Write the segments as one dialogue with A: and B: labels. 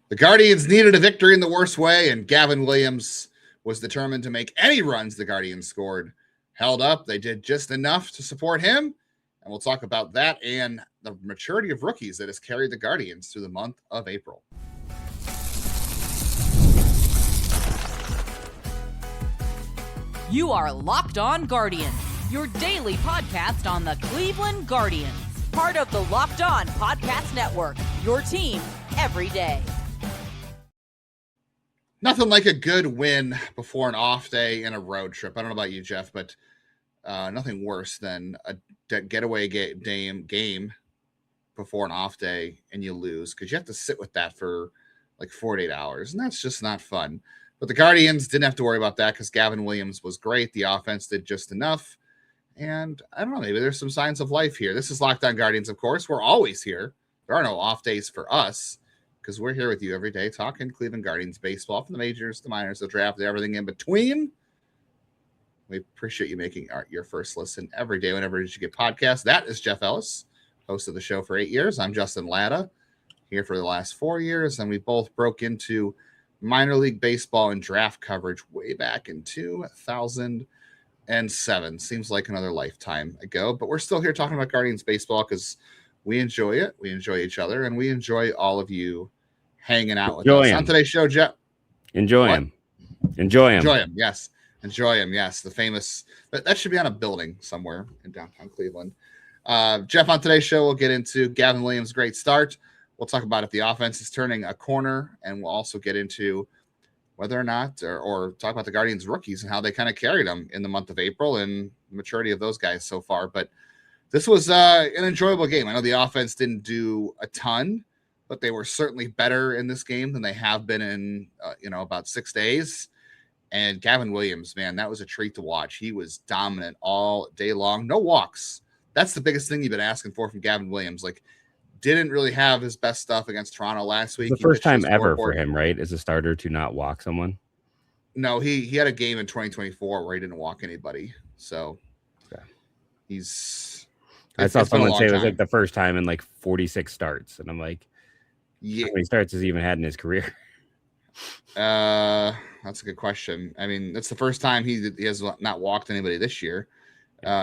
A: The Guardians needed a victory in the worst way, and Gavin Williams was determined to make any runs the Guardians scored held up. They did just enough to support him, and we'll talk about that and the maturity of rookies that has carried the Guardians through the month of April.
B: You are Locked On Guardians, your daily podcast on the Cleveland Guardians, part of the Locked On Podcast Network, your team every day.
A: Nothing like a good win before an off day and a road trip. I don't know about you, Jeff, but nothing worse than a getaway game before an off day and you lose, because you have to sit with that for like 48 hours, and that's just not fun. But the Guardians didn't have to worry about that because Gavin Williams was great. The offense did just enough. And I don't know, maybe there's some signs of life here. This is Locked On Guardians, of course. We're always here. There are no off days for us, because we're here with you every day talking Cleveland Guardians baseball, from the majors, the minors, the draft, everything in between. We appreciate you making your first listen every day whenever you get podcasts. That is Jeff Ellis, host of the show for 8 years. I'm Justin Lada, here for the last 4 years, and we both broke into minor league baseball and draft coverage way back in 2007. Seems like another lifetime ago, but we're still here talking about Guardians baseball because we enjoy it. We enjoy each other, and we enjoy all of you hanging out with us. On today's show, Jeff.
C: Enjoy him.
A: Yes. Enjoy him. Yes. The famous, that should be on a building somewhere in downtown Cleveland. Jeff, on today's show, we'll get into Gavin Williams' great start. We'll talk about if the offense is turning a corner, and we'll also get into whether or not, or talk about the Guardians rookies and how they kind of carried them in the month of April and the maturity of those guys so far. But this was an enjoyable game. I know the offense didn't do a ton, but they were certainly better in this game than they have been in, about 6 days. And Gavin Williams, man, that was a treat to watch. He was dominant all day long. No walks. That's the biggest thing you've been asking for from Gavin Williams. Like, didn't really have his best stuff against Toronto last week.
C: The first time ever for him, right, as a starter to not walk someone?
A: No, he had a game in 2024 where he didn't walk anybody. So he's...
C: I saw someone say it was like the first time in like 46 starts. And I'm like, how many starts has he even had in his career?
A: That's a good question. I mean, that's the first time he has not walked anybody this year.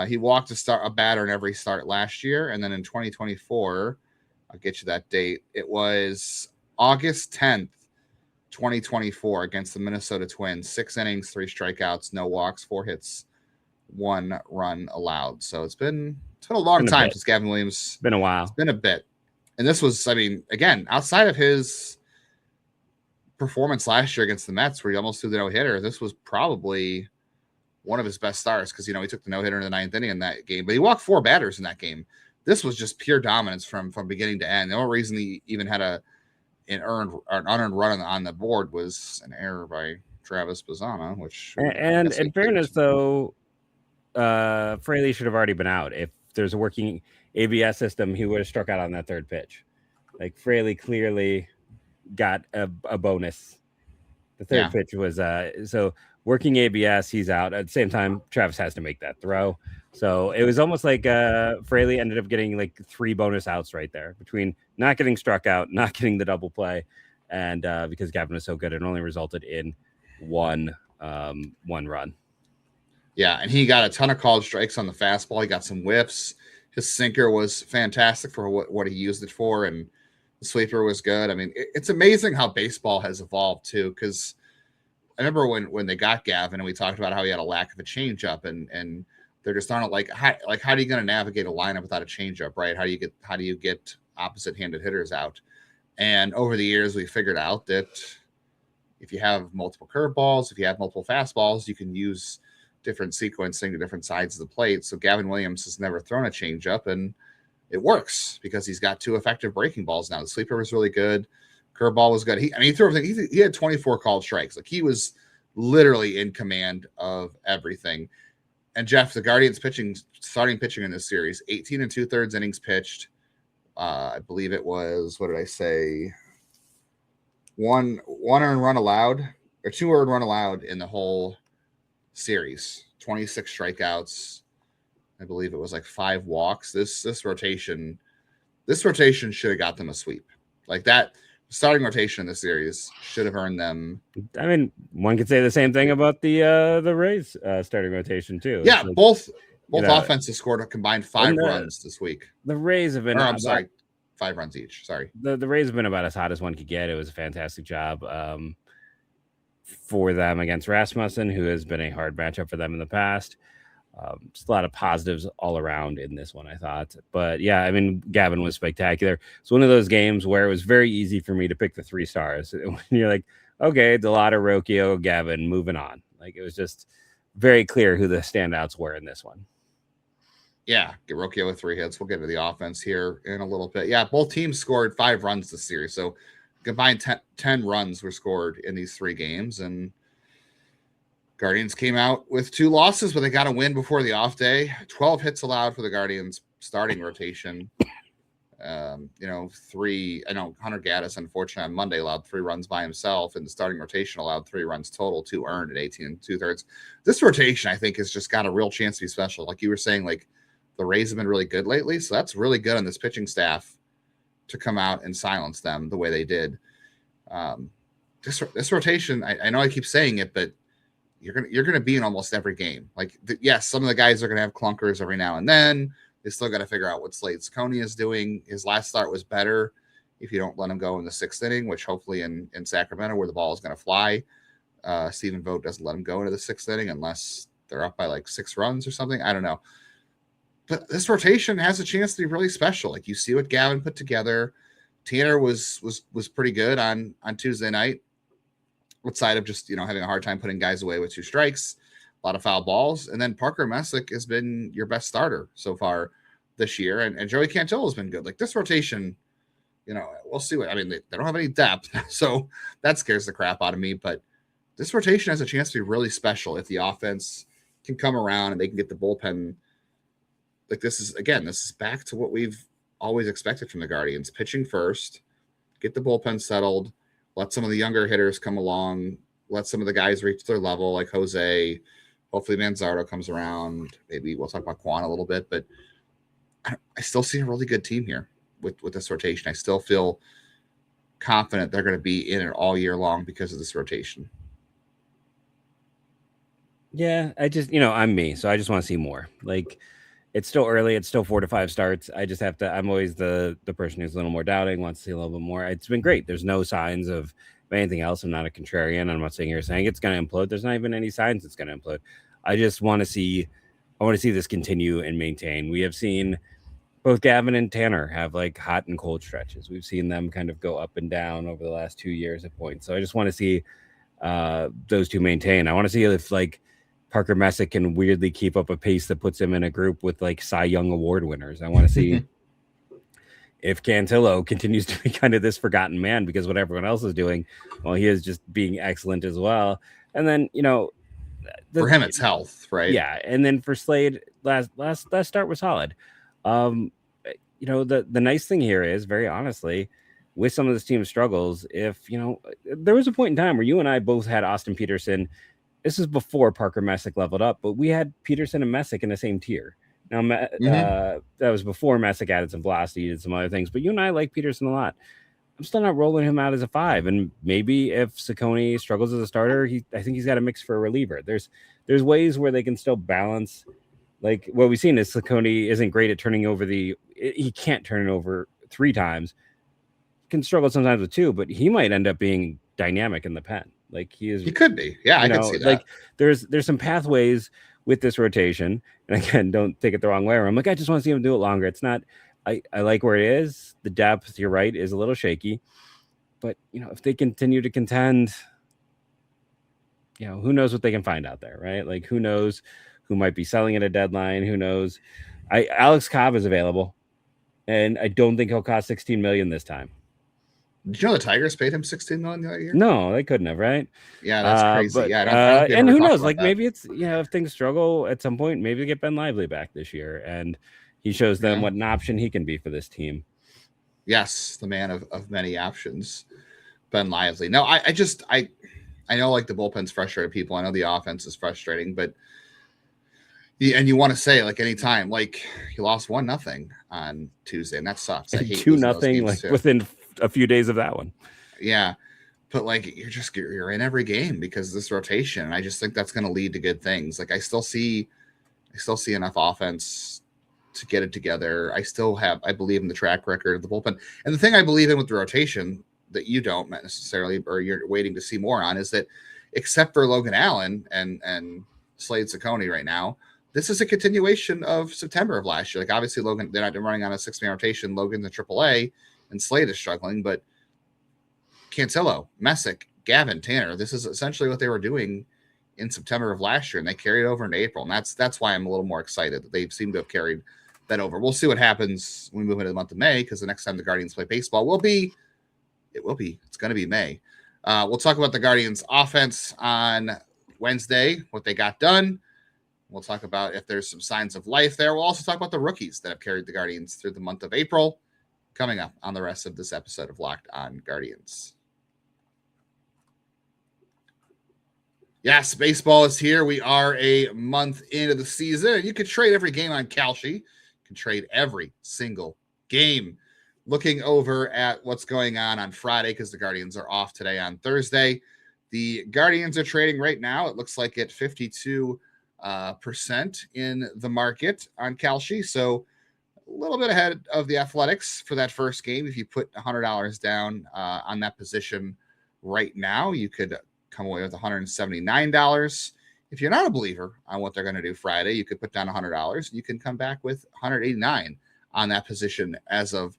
A: He walked a batter in every start last year. And then in 2024... I'll get you that date. It was August 10th, 2024 against the Minnesota Twins. 6 innings, 3 strikeouts, no walks, 4 hits, 1 run allowed. So it's been a long time since Gavin Williams.
C: It's been a while.
A: It's been a bit. And this was, I mean, again, outside of his performance last year against the Mets where he almost threw the no-hitter, this was probably one of his best starts because, he took the no-hitter in the 9th inning in that game. But he walked 4 batters in that game. This was just pure dominance from beginning to end. The only reason he even had an unearned run on the board was an error by Travis Bazzana, which...
C: And in fairness, though, Fraley should have already been out. If there's a working ABS system, he would have struck out on that third pitch. Like, Fraley clearly got a bonus. The third pitch was... So, working ABS, he's out. At the same time, Travis has to make that throw. So it was almost like Fraley ended up getting like 3 bonus outs right there between not getting struck out, not getting the double play, and because Gavin was so good, it only resulted in one run.
A: Yeah, and he got a ton of called strikes on the fastball. He got some whiffs. His sinker was fantastic for what he used it for, and the sweeper was good. I mean, it's amazing how baseball has evolved too, because I remember when they got Gavin and we talked about how he had a lack of a changeup, and they're just not like how are you going to navigate a lineup without a changeup, right? How do you get opposite-handed hitters out? And over the years, we figured out that if you have multiple curveballs, if you have multiple fastballs, you can use different sequencing to different sides of the plate. So Gavin Williams has never thrown a changeup, and it works because he's got 2 effective breaking balls now. The sleeper was really good. Curveball was good. He threw everything. He had 24 called strikes. Like, he was literally in command of everything. And Jeff, the Guardians starting pitching in this series, 18 2/3 innings pitched. I believe it was, what did I say? One earned run allowed, or 2 earned run allowed in the whole series. 26 strikeouts. I believe it was like 5 walks. This rotation should have got them a sweep. Like that starting rotation in the series should have earned them.
C: I mean, one could say the same thing about the Rays starting rotation too.
A: Yeah,
C: like,
A: both offenses scored a combined 5 runs this week.
C: The Rays have been.
A: I'm sorry, 5 runs each. Sorry.
C: The Rays have been about as hot as one could get. It was a fantastic job for them against Rasmussen, who has been a hard matchup for them in the past. Just a lot of positives all around in this one, I thought. But yeah, I mean, Gavin was spectacular. It's one of those games where it was very easy for me to pick the 3 stars. When you're like, okay, DeLauter, Rocchio, Gavin, moving on. Like, it was just very clear who the standouts were in this one.
A: Yeah, get Rocchio with 3 hits. We'll get to the offense here in a little bit. Yeah, both teams scored 5 runs this series. So combined 10 runs were scored in these 3 games. And Guardians came out with 2 losses, but they got a win before the off day. 12 hits allowed for the Guardians starting rotation. 3. I know Hunter Gaddis, unfortunately, on Monday allowed 3 runs by himself, and the starting rotation allowed 3 runs total, 2 earned at 18 2/3. This rotation, I think, has just got a real chance to be special. Like you were saying, like the Rays have been really good lately, so that's really good on this pitching staff to come out and silence them the way they did. This rotation, I know I keep saying it, but you're gonna be in almost every game. Like, yes, some of the guys are gonna have clunkers every now and then. They still got to figure out what Slade Cecconi is doing. His last start was better if you don't let him go in the 6th inning, which hopefully in Sacramento, where the ball is going to fly, Stephen Vogt doesn't let him go into the 6th inning unless they're up by like 6 runs or something. I don't know. But this rotation has a chance to be really special. Like, you see what Gavin put together. Tanner was pretty good on Tuesday night, outside of just, having a hard time putting guys away with 2 strikes, a lot of foul balls. And then Parker Messick has been your best starter so far this year. And Joey Cantillo has been good. Like, this rotation, we'll see what, they don't have any depth. So that scares the crap out of me. But this rotation has a chance to be really special if the offense can come around and they can get the bullpen. Like, this is back to what we've always expected from the Guardians. Pitching first, get the bullpen settled, let some of the younger hitters come along, let some of the guys reach their level, like Jose. Hopefully Manzardo comes around. Maybe we'll talk about Kwan a little bit, but I still see a really good team here with this rotation. I still feel confident they're going to be in it all year long because of this rotation.
C: Yeah, I just, I'm me, so I just want to see more. Like, it's still early. It's still 4 to 5 starts. I just have to, I'm always the person who's a little more doubting, wants to see a little bit more. It's been great. There's no signs of anything else. I'm not a contrarian. I'm not sitting here saying it's going to implode. There's not even any signs it's going to implode. I just want to see, this continue and maintain. We have seen both Gavin and Tanner have like hot and cold stretches. We've seen them kind of go up and down over the last 2 years at points. So I just want to see those two maintain. I want to see if like Parker Messick can weirdly keep up a pace that puts him in a group with like Cy Young Award winners. I want to see if Cantillo continues to be kind of this forgotten man because what everyone else is doing, well, he is just being excellent as well. And then,
A: for him, it's health, right?
C: Yeah. And then for Slade, last start was solid. The nice thing here is, very honestly, with some of this team's struggles, if, there was a point in time where you and I both had Austin Peterson. This is before Parker Messick leveled up, but we had Peterson and Messick in the same tier. Now, that was before Messick added some velocity and some other things, but you and I like Peterson a lot. I'm still not rolling him out as a 5, and maybe if Cecconi struggles as a starter, I think he's got a mix for a reliever. There's ways where they can still balance. Like, what we've seen is Cecconi isn't great at turning over he can't turn it over 3 times. Can struggle sometimes with 2, but he might end up being dynamic in the pen. Like, he
A: could be. Yeah, I can see that.
C: Like, there's some pathways with this rotation. And again, don't take it the wrong way. I'm like, I just want to see him do it longer. It's not, I like where it is. The depth, you're right, is a little shaky. But, if they continue to contend, who knows what they can find out there, right? Like, who knows who might be selling at a deadline? Who knows? Alex Cobb is available. And I don't think he'll cost $16 million this time.
A: Did you know the Tigers paid him $16 million that year?
C: No, they couldn't have, right?
A: Yeah, that's crazy.
C: But,
A: yeah, I don't
C: and who knows? Like, maybe it's, if things struggle at some point, maybe they get Ben Lively back this year, and he shows them what an option he can be for this team.
A: Yes, the man of many options, Ben Lively. No, I know like the bullpen's frustrated people. I know the offense is frustrating, but and you want to say like anytime, like you lost 1-0 on Tuesday, and that sucks. I hate
C: 2-0 like within a few days of that one.
A: Yeah. But like you're in every game because of this rotation. And I just think that's going to lead to good things. Like I still see enough offense to get it together. I believe in the track record of the bullpen. And the thing I believe in with the rotation that you don't necessarily, or you're waiting to see more on, is that except for Logan Allen and Slade Ciccone right now, this is a continuation of September of last year. Like obviously Logan, they're not running on a 6-man rotation. Logan's in AAA and Slade is struggling, but Cantillo, Messick, Gavin, Tanner, this is essentially what they were doing in September of last year, and they carried it over into April. And that's why I'm a little more excited that they seem to have carried that over. We'll see what happens when we move into the month of May, because the next time the Guardians play baseball it's going to be May. We'll talk about the Guardians offense on Wednesday, what they got done. We'll talk about if there's some signs of life there. We'll also talk about the rookies that have carried the Guardians through the month of April, coming up on the rest of this episode of Locked On Guardians. Yes, baseball is here. We are a month into the season. You can trade every game on Kalshi. You can trade every single game. Looking over at what's going on Friday, because the Guardians are off today on Thursday. The Guardians are trading right now. It looks like at 52% in the market on Kalshi. So a little bit ahead of the Athletics for that first game. If you put $100 down on that position right now, you could come away with $179. If you're not a believer on what they're going to do Friday, you could put down $100. You can come back with $189 on that position as of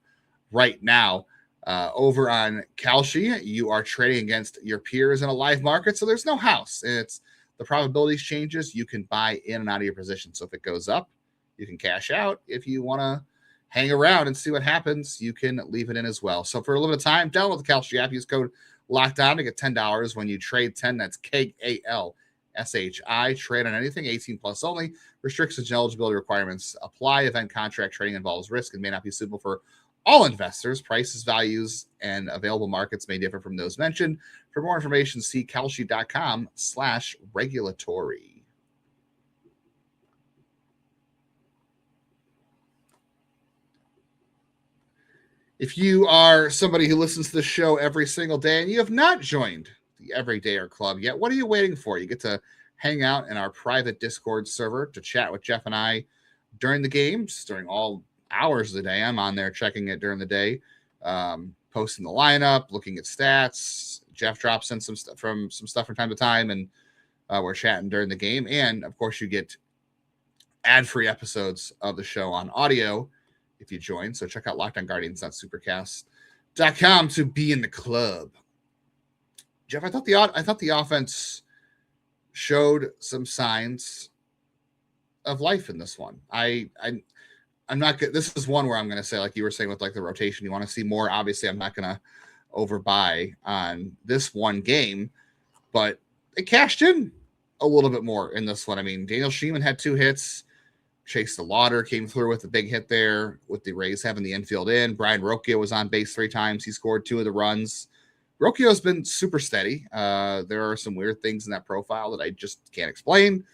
A: right now. Over on Kalshi, you are trading against your peers in a live market, so there's no house. It's the probabilities changes. You can buy in and out of your position. So if it goes up, you can cash out. If you want to hang around and see what happens, you can leave it in as well. So for a little bit of time, download the Kalshi app. Use code Locked On to get $10 when you trade 10. That's KALSHI. Trade on anything 18 plus only. Restrictions and eligibility requirements apply. Event contract trading involves risk and may not be suitable for all investors. Prices, values, and available markets may differ from those mentioned. For more information, see kalshi.com/regulatory. If you are somebody who listens to the show every single day and you have not joined the Everydayer Club yet, what are you waiting for? You get to hang out in our private Discord server to chat with Jeff and I during the games, during all hours of the day. I'm on there checking it during the day, posting the lineup, looking at stats. Jeff drops in some stuff from time to time, and we're chatting during the game. And of course, you get ad-free episodes of the show on audio if you join. So check out LockedOnGuardians.supercast.com to be in the club. Jeff, I thought the offense showed some signs of life in this one. I'm not good. This is one where I'm going to say, like you were saying with like the rotation, you want to see more. Obviously, I'm not going to overbuy on this one game, but it cashed in a little bit more in this one. I mean, Daniel Schneemann had 2 hits. Chase DeLauter came through with a big hit there with the Rays having the infield in. Brian Rocchio was on base 3 times. He scored 2 of the runs. Rocchio's been super steady. There are some weird things in that profile that I just can't explain.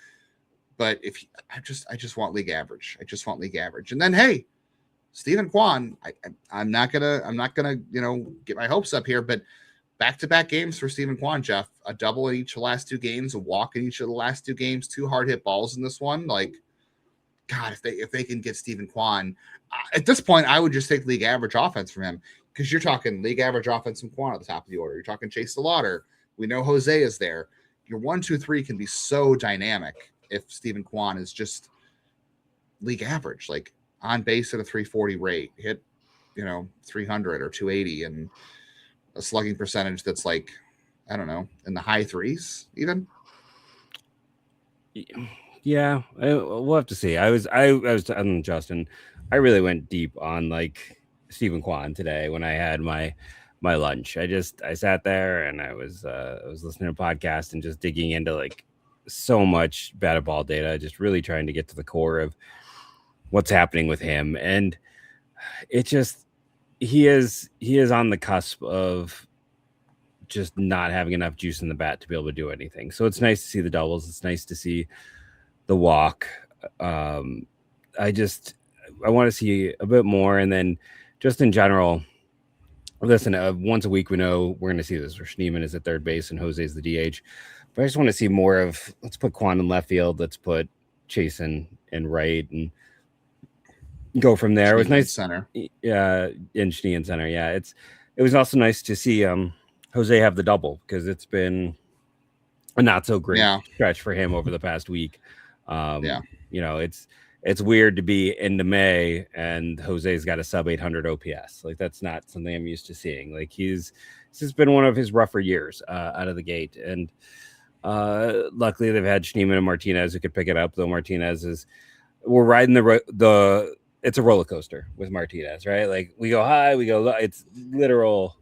A: But I just want league average. I just want league average. And then, hey, Steven Kwan, I'm not gonna get my hopes up here, but back-to-back games for Steven Kwan, Jeff. A double in each of the last 2 games, a walk in each of the last 2 games, 2 hard hit balls in this one. Like, God, if they can get Steven Kwan, at this point, I would just take league average offense from him, because you're talking league average offense from Kwan at the top of the order. You're talking Chase DeLauter. We know Jose is there. Your 1, 2, 3 can be so dynamic if Steven Kwan is just league average, like on base at a 340 rate, hit 300 or 280, and a slugging percentage that's like, I don't know, in the high 3s even.
C: Yeah, we'll have to see. I was Justin. I really went deep on like Steven Kwan today when I had my lunch. I sat there and I was listening to a podcast and just digging into like so much batted ball data, just really trying to get to the core of what's happening with him. And it just, he is on the cusp of just not having enough juice in the bat to be able to do anything. So it's nice to see the doubles. It's nice to see the walk. I want to see a bit more. And then just in general, listen, once a week we know we're going to see this where Schneemann is at third base and Jose is the DH. But I just want to see more of, let's put Kwan in left field, let's put Chase in right, and go from there. It was nice.
A: Center.
C: Yeah, in Schneemann center. Yeah, it was also nice to see Jose have the double, because it's been a not so great stretch for him over the past week. You know, it's weird to be into May and Jose's got a sub 800 OPS. Like, that's not something I'm used to seeing. Like, this has been one of his rougher years out of the gate. And luckily they've had Schneemann and Martinez who could pick it up, though Martinez we're riding the it's a roller coaster with Martinez, right? Like, we go high, we go low. It's literal.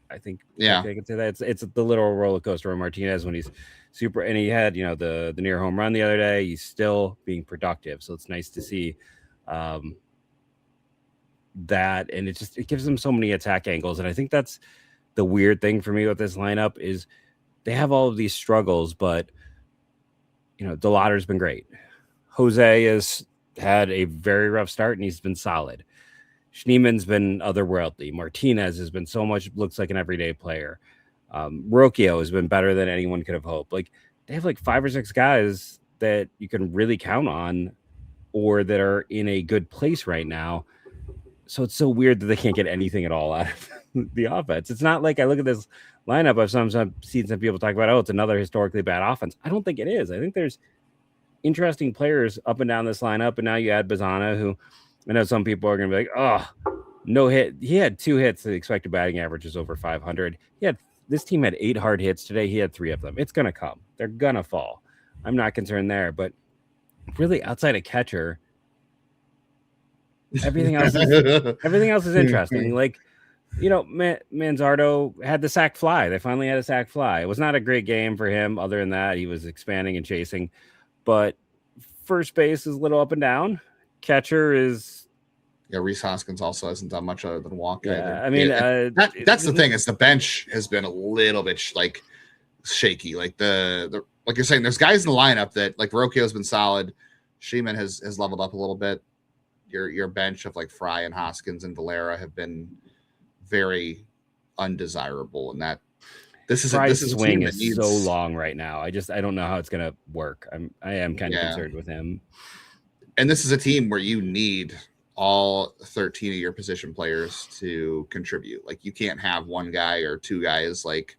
C: I think I can say that it's the literal roller coaster of Martinez when he's super, and he had, you know, the near home run the other day. He's still being productive, so it's nice to see that, and it gives them so many attack angles. And I think that's the weird thing for me with this lineup is they have all of these struggles, but you know, DeLauter's been great. Jose has had a very rough start and he's been solid. Schneemann's been otherworldly. Martinez has been looks like an everyday player. Rocchio has been better than anyone could have hoped. Like, they have like 5 or 6 guys that you can really count on or that are in a good place right now. So it's so weird that they can't get anything at all out of the offense. It's not like I look at this lineup, I've sometimes seen some people talk about, oh, it's another historically bad offense. I don't think it is. I think there's interesting players up and down this lineup, and now you add Bazzana, who I know some people are going to be like, oh, no hit. He had 2 hits. The expected batting average is over 500. This team had 8 hard hits today. He had 3 of them. It's going to come. They're going to fall. I'm not concerned there, but really outside of catcher, everything else is interesting. Like, you know, Manzardo had the sack fly. They finally had a sack fly. It was not a great game for him. Other than that, he was expanding and chasing, but first base is a little up and down. Catcher is,
A: Rhys Hoskins also hasn't done much other than walk.
C: Yeah, I mean,
A: that's the thing, is the bench has been a little bit like shaky. Like the like you're saying, there's guys in the lineup that, like, Rocchio has been solid. Schneemann has leveled up a little bit. Your bench of like Fry and Hoskins and Valera have been very undesirable, and that this is
C: swing is so long right now. I don't know how it's gonna work. I am kind of concerned with him.
A: And this is a team where you need all 13 of your position players to contribute. Like, you can't have one guy or 2 guys like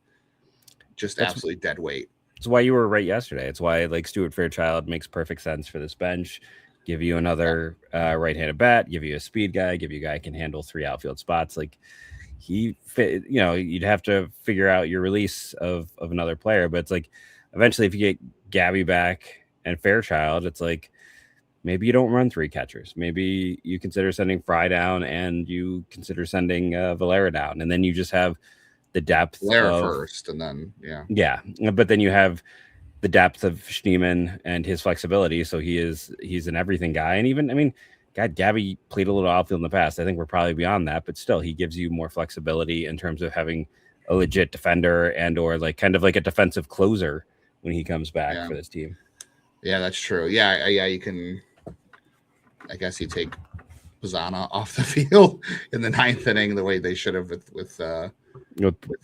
A: just absolutely dead weight.
C: That's why you were right yesterday. It's why, like, Stuart Fairchild makes perfect sense for this bench. Give you another right-handed bat, give you a speed guy, give you a guy who can handle 3 outfield spots. Like, you'd have to figure out your release of another player. But it's like, eventually, if you get Gabby back and Fairchild, it's like, maybe you don't run 3 catchers. Maybe you consider sending Fry down and you consider sending Valera down. And then you just have the depth
A: Valera first, and then,
C: Yeah. But then you have the depth of Schneemann and his flexibility. So he's an everything guy. And even, I mean, God, Gabby played a little outfield in the past. I think we're probably beyond that, but still, he gives you more flexibility in terms of having a legit defender and or like kind of like a defensive closer when he comes back for this team.
A: Yeah, that's true. Yeah, you can. I guess you take Bazzana off the field in the 9th inning the way they should have with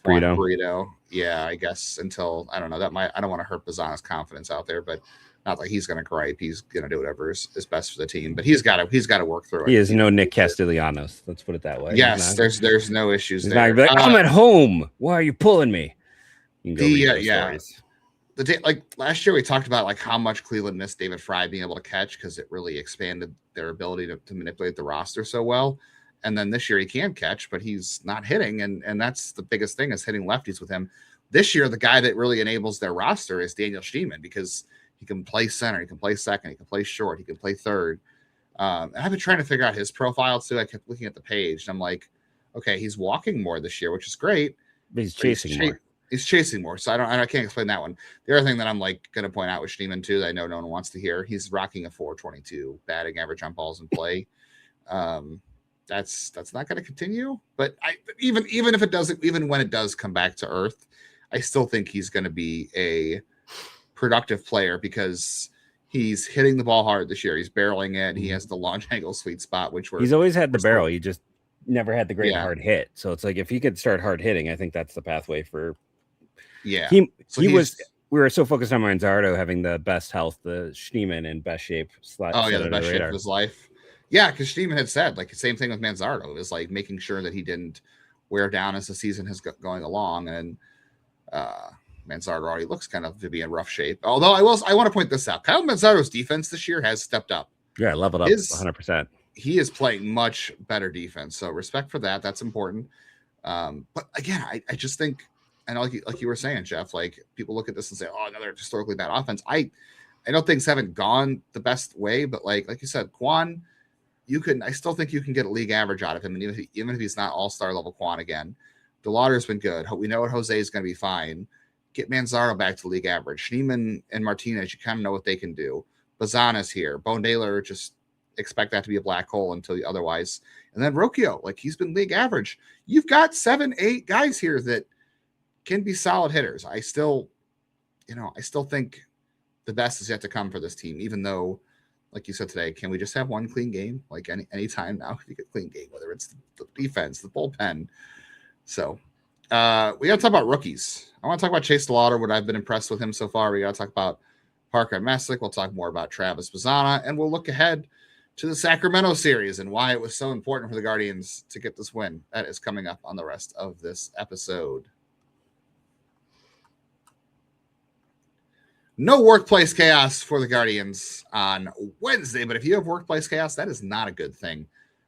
A: Burrito. Yeah, I guess until, I don't know, I don't want to hurt Bazzana's confidence out there, but not like he's going to gripe. He's going to do whatever is best for the team, but he's got to work through it.
C: He is no Nick Castellanos. Let's put it that way.
A: Yes, there's no issues
C: he's
A: there.
C: Not like, I'm at home. Why are you pulling me? You can go read stories.
A: The day, like last year, we talked about like how much Cleveland missed David Fry being able to catch, because it really expanded their ability to manipulate the roster so well. And then this year he can catch, but he's not hitting, and that's the biggest thing, is hitting lefties with him. This year, the guy that really enables their roster is Daniel Schneemann, because he can play center, he can play second, he can play short, he can play third. And I've been trying to figure out his profile too. I kept looking at the page, and I'm like, okay, he's walking more this year, which is great.
C: But he's chasing more.
A: He's chasing more, so I can't explain that one. The other thing that I'm like going to point out with Schneemann too, that I know no one wants to hear, he's rocking a 422 batting average on balls in play. That's not going to continue. But even if it doesn't, even when it does come back to earth, I still think he's going to be a productive player, because he's hitting the ball hard this year. He's barreling it. He has the launch angle sweet spot, he's
C: always had the barrel. He just never had the great hard hit. So it's like if he could start hard hitting, I think that's the pathway for.
A: Yeah.
C: We were so focused on Manzardo having the best health, the Schneemann in best shape.
A: The best shape of his life. Yeah, because Schneemann had said like the same thing with Manzardo. It was like making sure that he didn't wear down as the season is going along, and Manzardo already looks kind of to be in rough shape. Although I want to point this out, Kyle Manzardo's defense this year has stepped up.
C: Yeah, leveled up 100%.
A: He is playing much better defense, so respect for that. That's important. But again, I just think, and like you were saying, Jeff, like people look at this and say, "Oh, another historically bad offense." I know things haven't gone the best way, but like you said, Kwan, I still think you can get a league average out of him, and even if he's not all-star level Kwan again, DeLauter's been good. We know what Jose is going to be fine. Get Manzardo back to league average. Schneemann and Martinez, you kind of know what they can do. Bazzana's here. Bone Naylor, just expect that to be a black hole until otherwise. And then Rocchio, like he's been league average. You've got 7-8 guys here that can be solid hitters. I still think the best is yet to come for this team, even though, like you said today, can we just have one clean game? Like any time now, you get a clean game, whether it's the defense, the bullpen. So we got to talk about rookies. I want to talk about Chase DeLauter, what I've been impressed with him so far. We got to talk about Parker and Messick. We'll talk more about Travis Bazzana, and we'll look ahead to the Sacramento series and why it was so important for the Guardians to get this win. That is coming up on the rest of this episode. No workplace chaos for the Guardians on Wednesday, but if you have workplace chaos, that is not a good thing,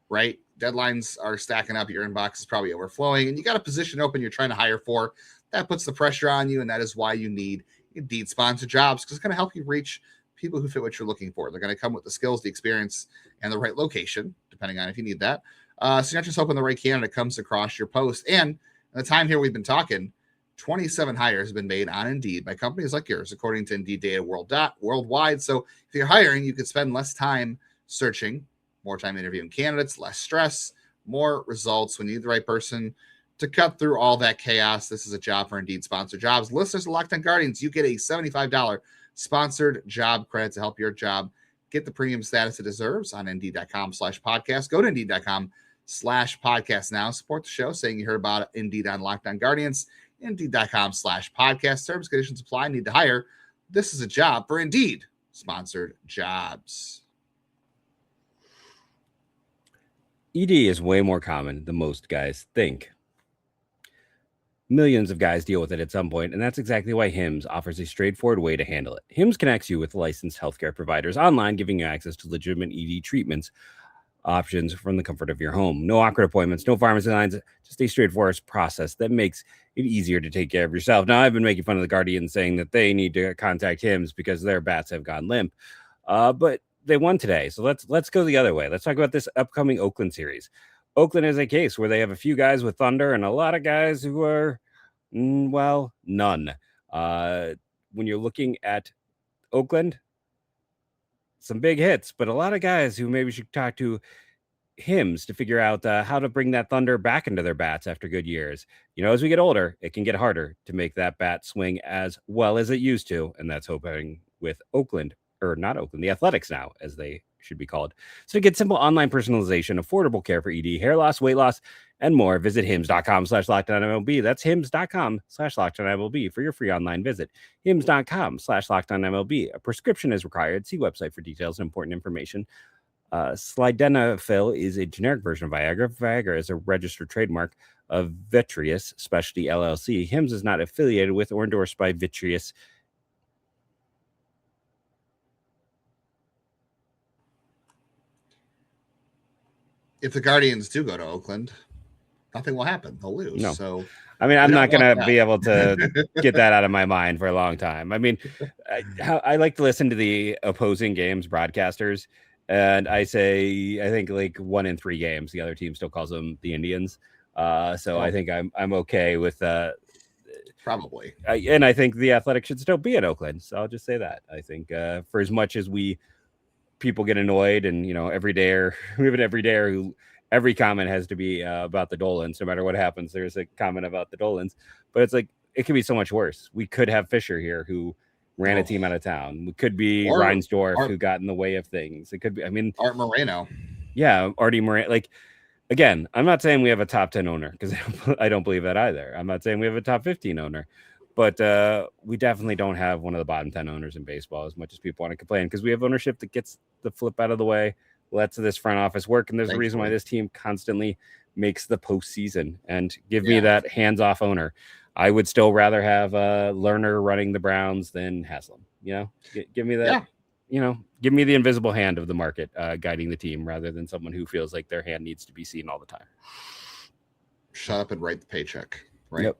A: right? Deadlines are stacking up. Your inbox is probably overflowing, and you got a position open you're trying to hire for. That puts the pressure on you, and that is why you need Indeed sponsored jobs, because it's going to help you reach people who fit what you're looking for. They're going to come with the skills, the experience, and the right location, depending on if you need that. So you're not just hoping the right candidate comes across your post. And in the time here we've been talking, 27 hires have been made on Indeed by companies like yours, according to Indeed data worldwide. So if you're hiring, you could spend less time searching, more time interviewing candidates, less stress, more results. We need the right person to cut through all that chaos. This is a job for Indeed sponsored jobs. Listeners of Locked On Guardians, you get a $75 sponsored job credit to help your job get the premium status it deserves on Indeed.com/podcast. Go to Indeed.com/podcast now. Support the show, saying you heard about Indeed on Locked On Guardians. Indeed.com/podcast. Terms, conditions apply. Need to hire. This is a job for Indeed sponsored jobs.
C: ED is way more common than most guys think. Millions of guys deal with it at some point, and that's exactly why HIMS offers a straightforward way to handle it. HIMS connects you with licensed healthcare providers online, giving you access to legitimate ED treatments options from the comfort of your home. No awkward appointments, no pharmacy lines, just a straightforward process that makes it easier to take care of yourself. Now, I've been making fun of the Guardians saying that they need to contact HIMS because their bats have gone limp, but they won today. So let's go the other way. Let's talk about this upcoming Oakland series. Oakland is a case where they have a few guys with thunder and a lot of guys who are, none. When you're looking at Oakland, some big hits, but a lot of guys who maybe should talk to HIMS to figure out how to bring that thunder back into their bats after good years. You know, as we get older, it can get harder to make that bat swing as well as it used to, and that's hoping with Oakland, or not Oakland, the Athletics now, as they should be called. So to get simple online personalization, affordable care for ED, hair loss, weight loss, and more, visit hims.com/LockedOnMLB. That's hims.com/LockedOnMLB for your free online visit. hims.com/LockedOnMLB. A prescription is required. See website for details and important information. Sildenafil is a generic version of Viagra. Viagra is a registered trademark of Vitreous Specialty LLC. HIMS is not affiliated with or endorsed by Vitreous.
A: If the Guardians do go to Oakland, nothing will happen. They'll lose. No. So,
C: I mean, I'm not going to be able to get that out of my mind for a long time. I mean, I like to listen to the opposing games broadcasters, and I think like 1 in 3 games, the other team still calls them the Indians. I think I'm okay with
A: probably.
C: And I think the Athletics should still be in Oakland. So I'll just say that. I think for as much as people get annoyed, and we have an everydayer who every comment has to be about the Dolans. No matter what happens, there's a comment about the Dolans. But it's like it could be so much worse. We could have Fisher here who ran a team out of town. We could be Reinsdorf who got in the way of things. It could be. I mean,
A: Art Moreno.
C: Yeah, Artie Moreno. Like again, I'm not saying we have a top 10 owner because I don't believe that either. I'm not saying we have a top 15 owner, but we definitely don't have one of the bottom 10 owners in baseball as much as people want to complain, because we have ownership that gets the flip out of the way, lets this front office work. And there's a reason why this team constantly makes the postseason. And give me that hands-off owner. I would still rather have Lerner running the Browns than Haslam. Give me that. Give me the invisible hand of the market guiding the team rather than someone who feels like their hand needs to be seen all the time.
A: Shut up and write the paycheck. Right.
C: Yep.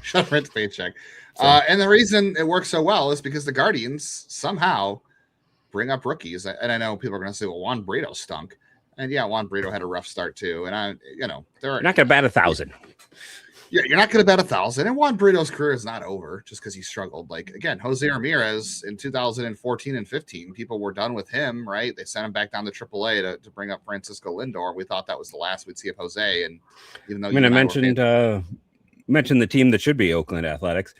A: Shut up and write the paycheck. And the reason it works so well is because the Guardians somehow bring up rookies. And I know people are going to say, well, Juan Brito stunk. And Juan Brito had a rough start too. And you're not going
C: to bat 1,000.
A: Yeah, you're not going to bet 1,000. And Juan Brito's career is not over just because he struggled. Like, again, Jose Ramirez in 2014 and 15, people were done with him, right? They sent him back down to AAA to bring up Francisco Lindor. We thought that was the last we'd see of Jose. And even though
C: I mentioned the team that should be Oakland Athletics,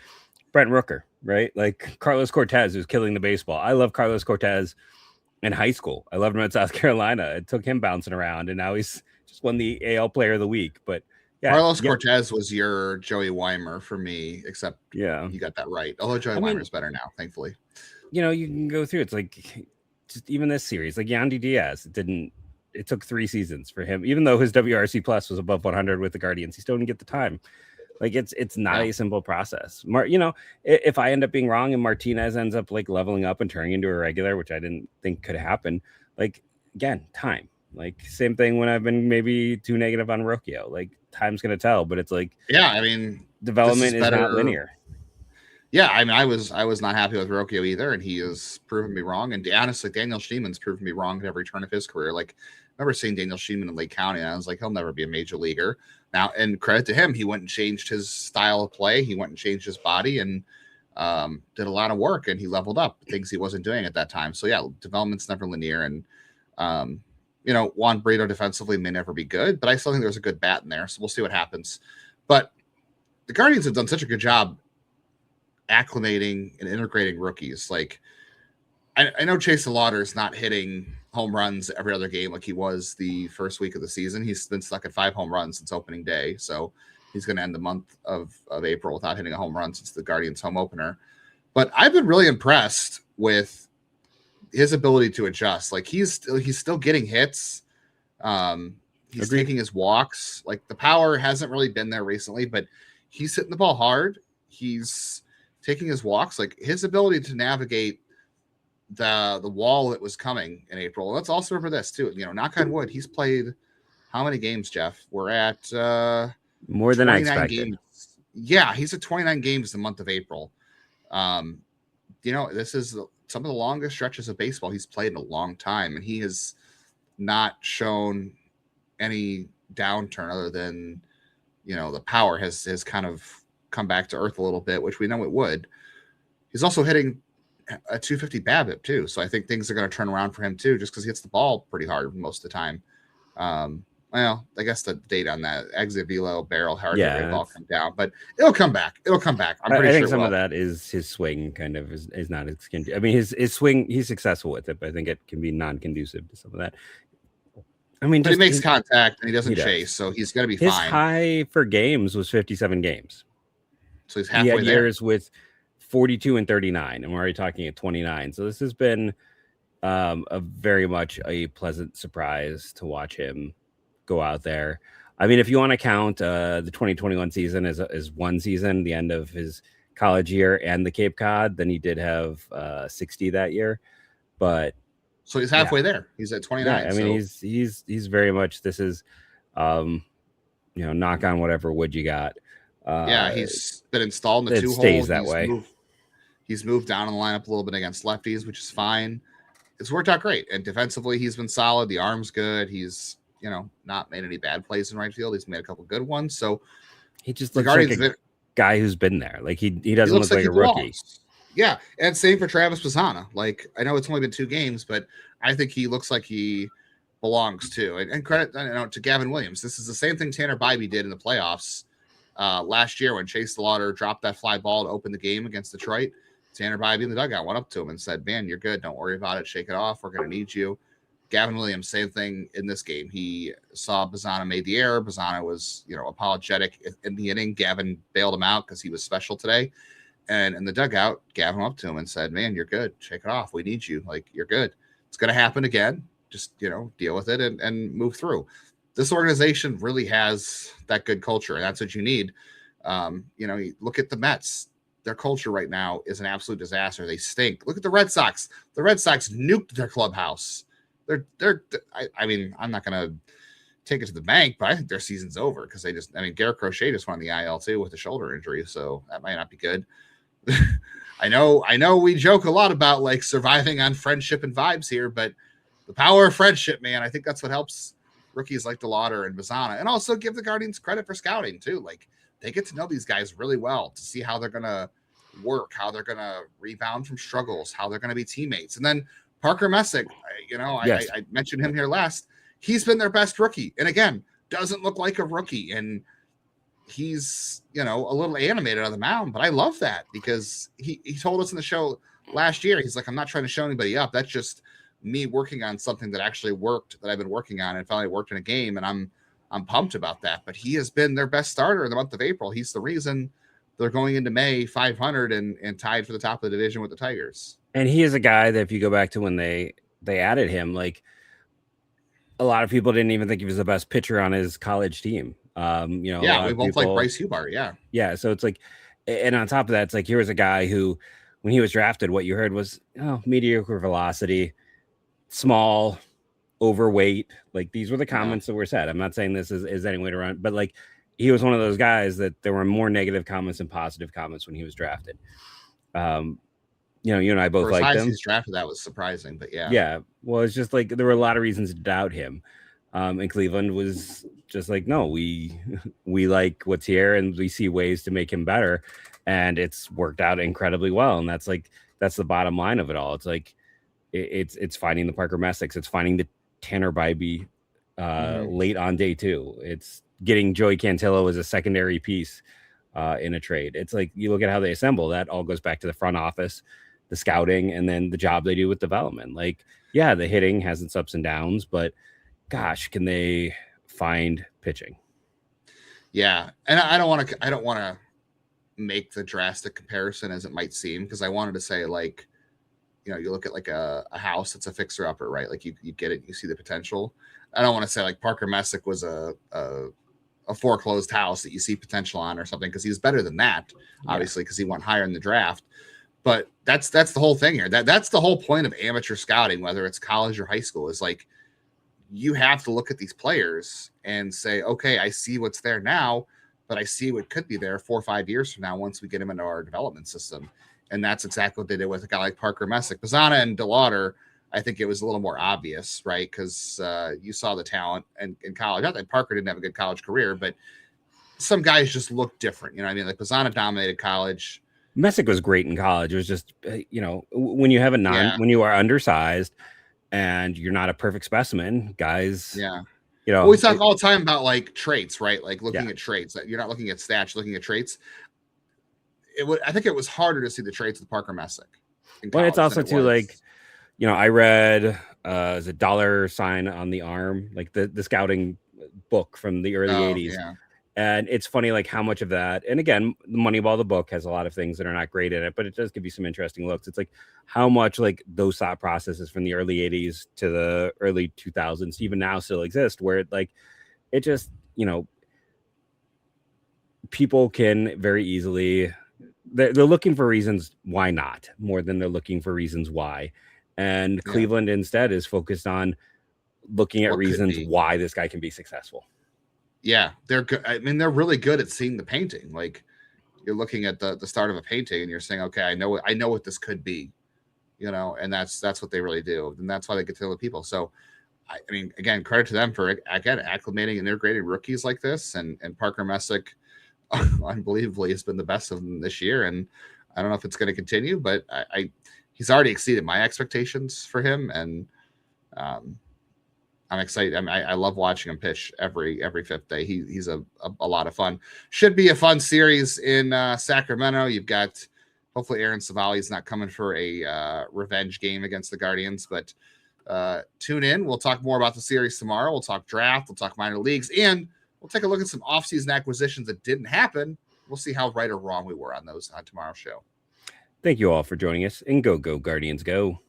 C: Brent Rooker, right? Like Carlos Cortez, who's killing the baseball. I love Carlos Cortez in high school. I loved him at South Carolina. It took him bouncing around, and now he's just won the AL Player of the Week. But
A: Carlos Cortez was your Joey Weimer for me, except you got that right. Although Joey Weimer's better now, thankfully.
C: You can go through. It's like just even this series, like Yandy Diaz, it took 3 seasons for him, even though his WRC plus was above 100 with the Guardians. He still didn't get the time. Like it's not a simple process. If I end up being wrong and Martinez ends up like leveling up and turning into a regular, which I didn't think could happen, like again, time. Like same thing when I've been maybe too negative on Rocchio. Like time's gonna tell, but it's like development is not linear.
A: Yeah, I was not happy with Rocchio either, and he has proven me wrong. And honestly, Daniel Schneemann's proven me wrong at every turn of his career. Like I remember seeing Daniel Schneemann in Lake County, and I was like, he'll never be a major leaguer. Now, and credit to him, he went and changed his style of play. He went and changed his body and did a lot of work, and he leveled up things he wasn't doing at that time. So development's never linear, and Juan Brito defensively may never be good, but I still think there's a good bat in there. So we'll see what happens. But the Guardians have done such a good job acclimating and integrating rookies. Like I know Chase DeLauter is not hitting home runs every other game like he was the first week of the season. He's been stuck at 5 home runs since opening day. So he's going to end the month of April without hitting a home run since the Guardians home opener. But I've been really impressed with his ability to adjust. Like he's still getting hits. He's taking his walks. Like the power hasn't really been there recently, but he's hitting the ball hard. He's taking his walks. Like his ability to navigate the wall that was coming in April. Let's also remember this too. Knock on wood, he's played how many games, Jeff? We're at
C: more than I expected.
A: Games. Yeah, he's at 29 games the month of April. This is some of the longest stretches of baseball he's played in a long time, and he has not shown any downturn other than the power has kind of come back to earth a little bit, which we know it would. He's also hitting a 250 BABIP too, so I think things are going to turn around for him too, just because he hits the ball pretty hard most of the time. Well, I guess the date on that exit velo barrel hard rate ball come down, but it'll come back. I'm pretty sure. I think
C: some of that is his swing kind of is not as I mean his swing, he's successful with it, but I think it can be non-conducive to some of that. I mean,
A: but he makes contact and he doesn't chase, so he's going to be
C: fine.
A: His
C: high for games was 57 games.
A: So he's halfway there.
C: Years with 42 and 39, and we're already talking at 29. So this has been a very much a pleasant surprise to watch him go out there. I mean, if you want to count the 2021 season as one season, the end of his college year and the Cape Cod, then he did have 60 that year. But
A: so he's halfway there. He's at 29.
C: Yeah, I mean, he's very much. This is, knock on whatever wood you got.
A: He's been installed in the 2 hole.
C: Stays that way.
A: He's moved down in the lineup a little bit against lefties, which is fine. It's worked out great. And defensively, he's been solid. The arm's good. He's, not made any bad plays in right field. He's made a couple good ones. So
C: he just looks like a guy who's been there. Like he doesn't look like a rookie.
A: Yeah. And same for Travis Bazzana. Like I know it's only been 2 games, but I think he looks like he belongs too. And credit to Gavin Williams. This is the same thing Tanner Bibee did in the playoffs last year when Chase DeLauter dropped that fly ball to open the game against Detroit. Tanner Bibee in the dugout went up to him and said, "Man, you're good. Don't worry about it. Shake it off. We're going to need you." Gavin Williams, same thing in this game. He saw Bazzana made the error. Bazzana was, apologetic in the inning. Gavin bailed him out because he was special today. And in the dugout, Gavin went up to him and said, "Man, you're good. Shake it off. We need you. Like, you're good. It's going to happen again. Just, deal with it and move through." This organization really has that good culture, and that's what you need. You look at the Mets. Their culture right now is an absolute disaster. They stink. Look at the Red Sox. The Red Sox nuked their clubhouse. I'm not going to take it to the bank, but I think their season's over because Garrett Crochet just won the IL too with a shoulder injury, so that might not be good. I know we joke a lot about like surviving on friendship and vibes here, but the power of friendship, man, I think that's what helps rookies like DeLauter and Bazzana, and also give the Guardians credit for scouting too. Like, they get to know these guys really well to see how they're going to work, how they're going to rebound from struggles, how they're going to be teammates. And then Parker Messick,
C: Yes.
A: I mentioned him here last. He's been their best rookie. And again, doesn't look like a rookie. And he's, a little animated on the mound, but I love that because he told us in the show last year, he's like, "I'm not trying to show anybody up. That's just me working on something that actually worked, that I've been working on and finally worked in a game." And I'm pumped about that. But he has been their best starter in the month of April. He's the reason they're going into May 500 and tied for the top of the division with the Tigers.
C: And he is a guy that if you go back to when they added him, like a lot of people didn't even think he was the best pitcher on his college team.
A: We both like Bryce Hubbard. Yeah.
C: So it's like, and on top of that, it's like, here was a guy who, when he was drafted, what you heard was, mediocre velocity, small, overweight. Like, these were the comments that were said. I'm not saying this is any way to run, but like, he was one of those guys that there were more negative comments than positive comments when he was drafted. You and I both liked him.
A: He's drafted, that was surprising, but yeah.
C: Yeah. Well, it's just like, there were a lot of reasons to doubt him. And Cleveland was just like, no, we like what's here and we see ways to make him better. And it's worked out incredibly well. And that's the bottom line of it all. It's like, it's finding the Parker Messicks. It's finding the Tanner Bibee late on day 2. It's getting Joey Cantillo as a secondary piece in a trade. It's like, you look at how they assemble, that all goes back to the front office, the scouting, and then the job they do with development. Like, yeah, the hitting has its ups and downs, but gosh, can they find pitching?
A: Yeah. And I don't want to make the drastic comparison as it might seem, because I wanted to say, like, you look at like a house that's a fixer upper, right? Like, you get it, you see the potential. I don't want to say like Parker Messick was a foreclosed house that you see potential on or something, because he was better than that, obviously, because he went higher in the draft. But that's the whole thing here. That's the whole point of amateur scouting, whether it's college or high school, is like, you have to look at these players and say, okay, I see what's there now, but I see what could be there 4 or 5 years from now once we get him into our development system. And that's exactly what they did with a guy like Parker Messick. Bazzana and DeLauter, I think it was a little more obvious, right? Because you saw the talent in college. Not that Parker didn't have a good college career, but some guys just look different. Like Bazzana dominated college.
C: Messick was great in college. It was just, when you have when you are undersized and you're not a perfect specimen, guys.
A: Yeah. We talk all the time about like traits, right? Like looking at traits. That you're not looking at stats, you're looking at traits. I think it was harder to see the traits with Parker Messick.
C: But it's also too like, I read the dollar sign on the arm, like the scouting book from the early 80s.
A: Yeah.
C: And it's funny, like how much of that, and again, the Moneyball, the book, has a lot of things that are not great in it, but it does give you some interesting looks. It's like how much like those thought processes from the early 80s to the early 2000s even now still exist, where it just, people can very easily, they're looking for reasons why not, more than they're looking for reasons why. And Cleveland instead is focused on looking at reasons why this guy can be successful.
A: Yeah, they're good. I mean, they're really good at seeing the painting. Like, you're looking at the start of a painting and you're saying, okay, I know what this could be, and that's what they really do. And that's why they get to know the people. So, I mean, again, credit to them for, again, acclimating and integrating rookies like this. And Parker Messick, unbelievably, has been the best of them this year. And I don't know if it's going to continue, but he's already exceeded my expectations for him. And I'm excited. I mean, I love watching him pitch every fifth day. He's a lot of fun. Should be a fun series in Sacramento. You've got, hopefully Aaron Savali's not coming for a revenge game against the Guardians, but Tune in. We'll talk more about the series tomorrow. We'll talk draft. We'll talk minor leagues, and we'll take a look at some offseason acquisitions that didn't happen. We'll see how right or wrong we were on those on tomorrow's show.
C: Thank you all for joining us, and go Guardians, go.